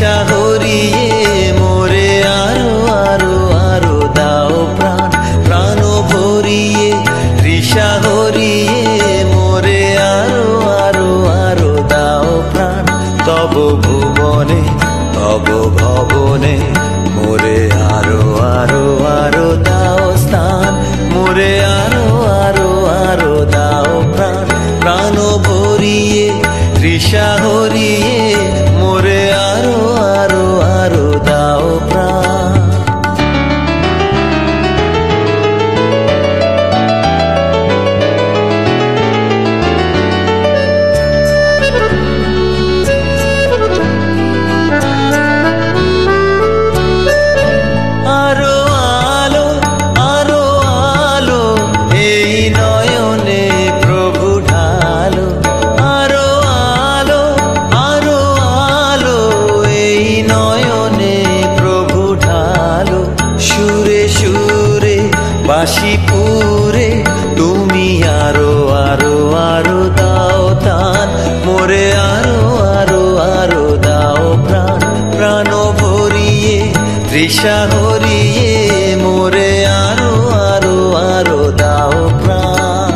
তৃষা হরিয়ে মোরে আরো আরো আরো দাও প্রাণ, প্রাণ ভরিয়ে তৃষা হরিয়ে মোরে আরো আরো আরো দাও প্রাণ। তব ভুবনে তব ভবনে মোরে আরো আরো আরো দাও স্থান, মোরে আরো আরো আরো দাও প্রাণ, প্রাণ ভরিয়ে তৃষা হরিয়ে মোরে আরো আরো আরো দাও প্রাণ। আরো আলো আরো আলো এই নয়নে প্রভু ঢালো, আরো আলো আরো আলো এই নয়নে প্রভু ঢালো। সুরে সুরে বাঁশিপুরে তুমি আরো আরো আরো দাও দান, মোরে আরো আরো আরো দাও প্রাণ, প্রাণ ভরিয়ে তৃষা হরিয়ে মোরে আরো আরো আরো দাও প্রাণ।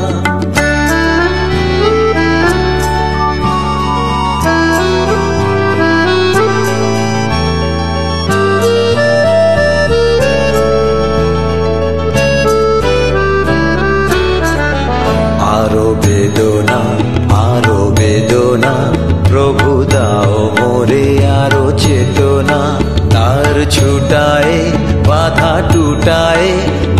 আরো বেদনা আরো বেদনা প্রভু দাও মোরে আরো চেতনা, তার ছুটায় বাধা টুটায়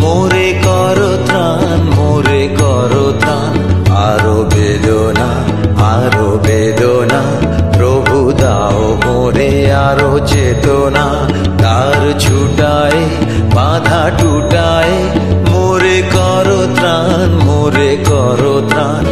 মোরে করো ত্রাণ, মোরে করো ত্রাণ। আরো বেদনা প্রভু দাও মোরে আরো চেতনা, তার ছুটায় বাধা টুটায় মোরে করো ত্রাণ, মোরে করো ত্রাণ।